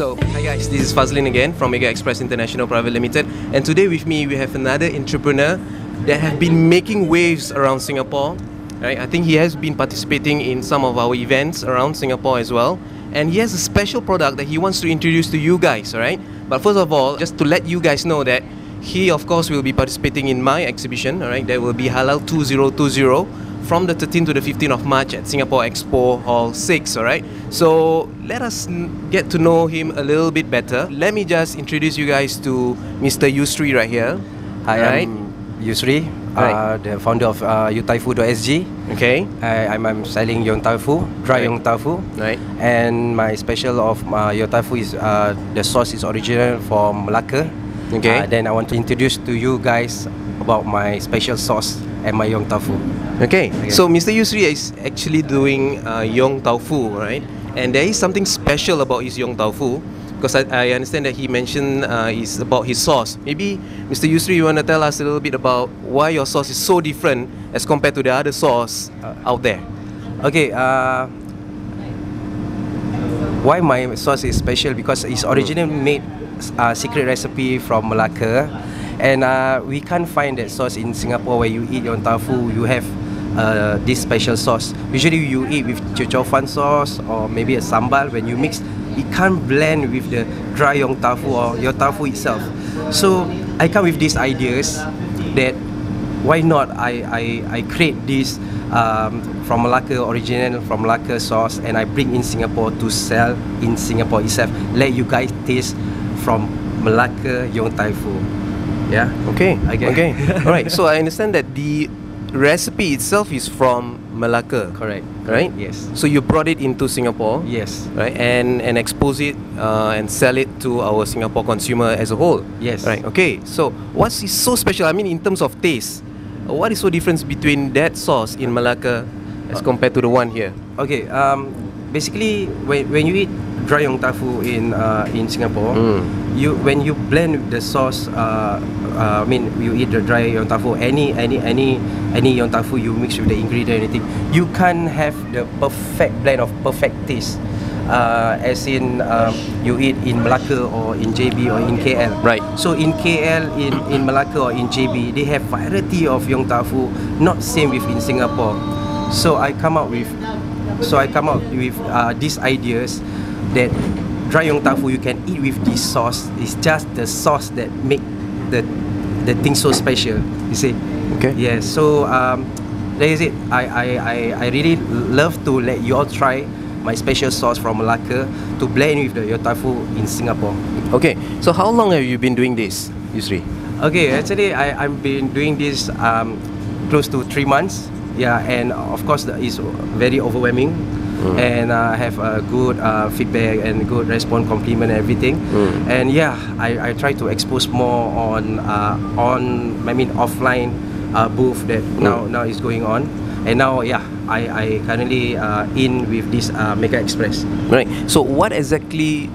So, hi guys, this is Fazlin again from Mega Express International Private Limited, and today with me we have another entrepreneur that have been making waves around Singapore. Right? I think he has been participating in some of our events around Singapore as well, and he has a special product that he wants to introduce to you guys. Alright, but first of all, just to let you guys know that he of course will be participating in my exhibition. Alright, there will be Halal 2020 from the 13th to the 15th of March at S'pore Expo Hall 6. Alright, so let us get to know him a little bit better. Let me just introduce you guys to Mr Yusri right here. Hi, I'm Yusri, the founder of Yuitaifoo.sg. Okay. I'm selling Yong Tau Foo, dry Yong Tau Foo. Right. And my special of Yuitaifoo is the sauce is original from Malacca. Okay. Then I want to introduce to you guys about my special sauce and my Yong Tau Foo. Okay. So Mr Yusri is actually doing Yong Tau Foo, right? And there is something special about his Yong Tau Foo, because I understand that he mentioned is about his sauce. Maybe Mr Yusri, you want to tell us a little bit about why your sauce is so different as compared to the other sauce out there? Okay. Why my sauce is special? Because it's originally made secret recipe from Malacca, and we can't find that sauce in Singapore. Where you eat Yong Tau Foo, you have this special sauce. Usually you eat with chow fan sauce or maybe a sambal. When you mix, it can't blend with the dry Yong Tau Foo or Yong Tau Foo itself. So I come with these ideas that why not I create this from Malacca, original from Malacca sauce, and I bring in Singapore to sell in Singapore itself. Let you guys taste from Malacca Yong Tau Foo. Yeah. Okay. Okay. Alright. So I understand that the recipe itself is from Malacca. Correct. Right? Yes. So you brought it into Singapore. Yes. Right. And expose it and sell it to our Singapore consumer as a whole. Yes. Right. Okay. So what's so special? I mean, in terms of taste, what is so different between that sauce in Malacca as compared to the one here? Okay. Basically, when you eat dry Yong Tau Foo in Singapore, when you blend the sauce, I mean, you eat the dry Yong Tau Foo, any Yong Tau Foo, you mix with the ingredient, anything, you can't have the perfect blend of perfect taste. As in you eat in Malacca or in JB or in KL. Right. So in KL, in Malacca or in JB, they have variety of Yong Tau Foo, not same with in Singapore. So I come up with these ideas that dry Yong Tau Foo you can eat with this sauce. It's just the sauce that make the thing so special. You see? Okay. Yeah. So that is it. I really love to let you all try my special sauce from Malacca to blend with the Yong Tau Foo in Singapore. Okay. So how long have you been doing this, Yusri? Okay. Actually, I've been doing this close to 3 months. Yeah, and of course it's very overwhelming, and I have a good feedback and good response, compliment, and everything. And yeah, I try to expose more on offline booth that now is going on, and now yeah, I currently in with this Mega Express. Right. So what exactly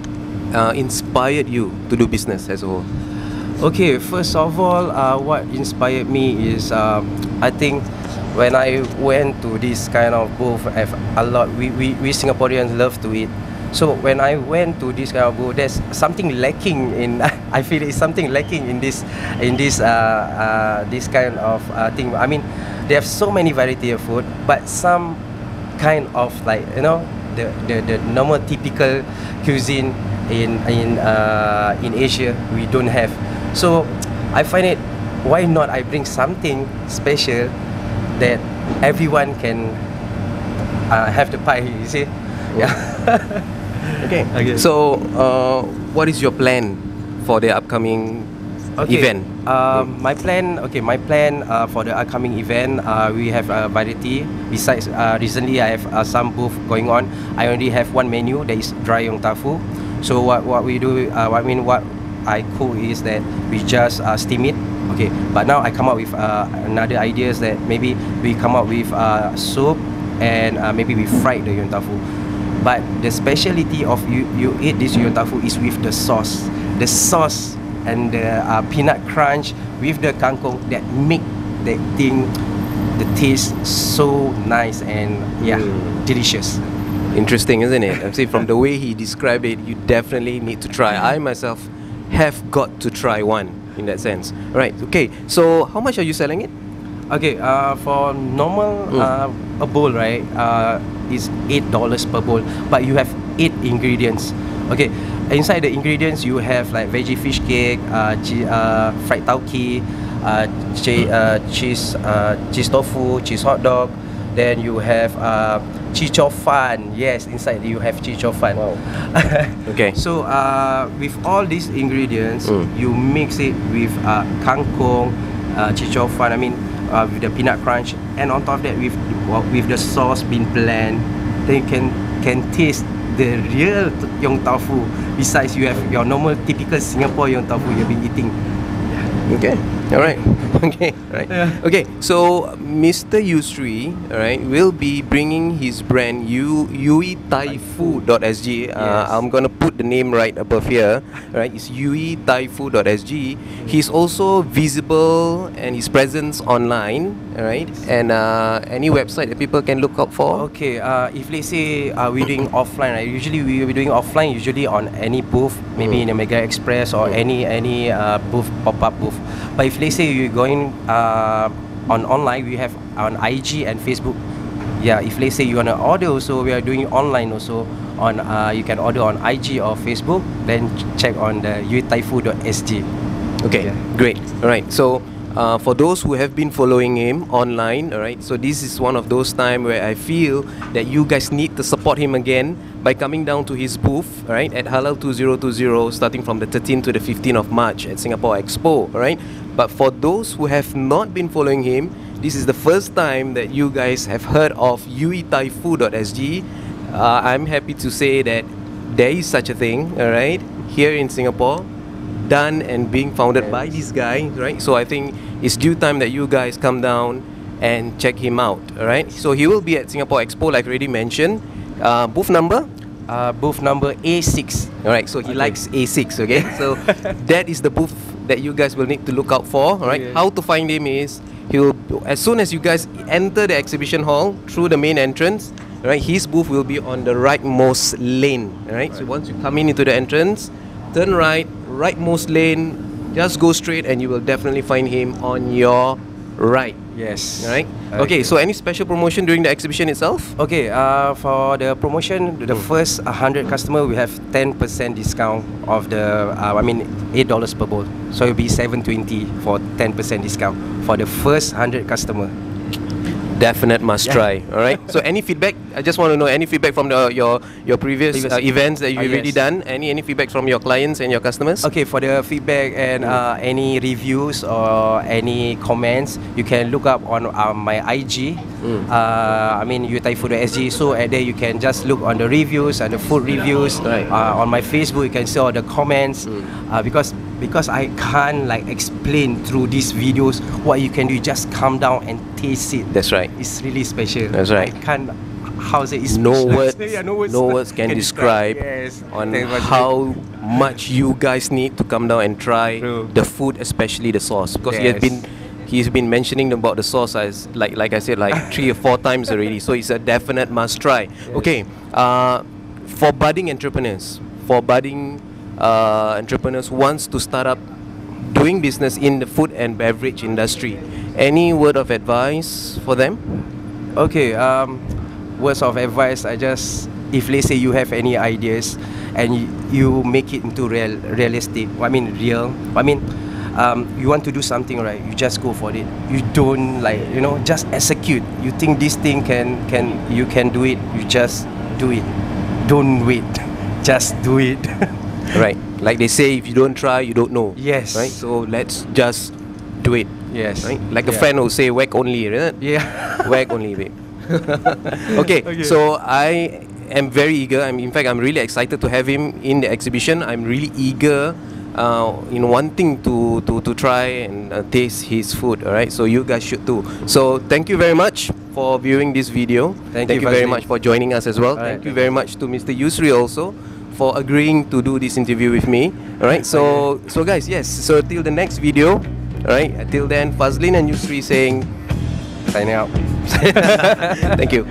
inspired you to do business as a whole? Okay, first of all, what inspired me is I think when I went to this kind of booth, a lot we Singaporeans love to eat. So when I went to this kind of booth, there's something lacking in. I feel it's something lacking in this kind of thing. I mean, they have so many variety of food, but some kind of like the normal typical cuisine in Asia we don't have. So I find it, why not I bring something special that everyone can have the pie, you see? Yeah. Okay. So what is your plan for the upcoming event? My plan for the upcoming event, we have a variety. Besides, recently I have some booth going on. I already have one menu that is dry Yong Tau Foo. So what we do, what I cook is that we just steam it. Okay, but now I come up with another ideas that maybe we come up with soup, and maybe we fry the Yong Tau Foo. But the specialty of you eat this Yong Tau Foo is with the sauce. The sauce and the peanut crunch with the kangkong that make the thing, the taste so nice and yeah, delicious. Interesting, isn't it? I'm saying from the way he described it, you definitely need to try. I myself have got to try one in that sense. Right, okay. So how much are you selling it? Okay, for normal a bowl, right, is $8 per bowl, but you have 8 ingredients. Okay, inside the ingredients you have like veggie fish cake, fried tauki, cheese tofu, cheese hot dog. Then you have chee chow fan. Yes, inside you have chee chow fan. Wow. Okay. So with all these ingredients, you mix it with kangkong, chee chow fan. I mean, with the peanut crunch, and on top of that, with the sauce being blend, then you can taste the real Yong Tau Foo. Besides, you have your normal typical Singapore Yong Tau Foo you've been eating. Okay. All right. Okay. Right. Yeah. Okay. So Mr Yusri, all right, will be bringing his brand Yuitaifoo.sg. I'm gonna put the name right above here. Right. It's Yuitaifoo.sg. He's also visible and his presence online. All right. And any website that people can look out for. Okay. If let's say we're doing offline, right? Usually we're doing offline. Usually on any booth, maybe in a Mega Express or any booth, pop-up booth. But if let's say you're going on online, we have on IG and Facebook. Yeah, if let's say you wanna order also, we are doing online also. On you can order on IG or Facebook. Then check on the Yuitaifoo.sg. Okay, Yeah. great. All right. So for those who have been following him online, all right. So this is one of those times where I feel that you guys need to support him again by coming down to his booth, all right, at Halal 2020, starting from the 13th to the 15th of March at S'pore Expo, all right. But for those who have not been following him, this is the first time that you guys have heard of Yuitaifoo.sg. I'm happy to say that there is such a thing, all right, here in Singapore, done and being founded by this guy, right? So I think it's due time that you guys come down and check him out, all right? So he will be at S'pore Expo, like already mentioned. Booth number? Booth number A6. All right, so he likes A6, okay? So that is the booth that you guys will need to look out for, all right? Yeah. How to find him is, as soon as you guys enter the exhibition hall through the main entrance, right, his booth will be on the rightmost lane, all right? So once you come into the entrance, turn right, rightmost lane, just go straight and you will definitely find him on your right. Yes. All right. Okay. So any special promotion during the exhibition itself? Okay, for the promotion, the first 100 customer we have 10% discount of the $8 per bowl. So it'll be $7.20 for 10% discount for the first 100 customer. Definite must try. All right. So any feedback? I just want to know any feedback from your previous events that you've already done. Any feedback from your clients and your customers? Okay, for the feedback and any reviews or any comments, you can look up on my IG. Yuitaifoo.sg. So at there you can just look on the reviews and the food reviews. Right. On my Facebook you can see all the comments. Because I can't like explain through these videos what you can do. You just come down and taste it. That's right. It's really special. That's right. I can't. How is it? It's No speechless. words, Yeah, no words can describe Yes. on how much you guys need to come down and try True. the food, especially the sauce, because Yes. he's been mentioning about the sauce as like I said, like 3 or 4 times already. So it's a definite must try. Okay, for budding entrepreneurs, entrepreneurs wants to start up doing business in the food and beverage industry, any word of advice for them? Okay, words of advice. If let's say you have any ideas and you make it into realistic. You want to do something, right? You just go for it. You don't just execute. You think this thing you can do it. You just do it. Don't wait. Just do it. Right. Like they say, if you don't try, you don't know. Yes. Right. So let's just do it. Yes. Right. Like a friend will say, whack only, right? Yeah. Whack only, babe. Okay. So I am very eager. In fact, I'm really excited to have him in the exhibition. I'm really eager in wanting to try and taste his food. All right. So you guys should too. So thank you very much for viewing this video. Thank you you very Fazli. much for joining us as well. All right, Thank you very much to Mr Yusri also for agreeing to do this interview with me. Alright, so guys, yes, so till the next video, alright, until then, Fazlin and Yusri saying Signing out. thank you.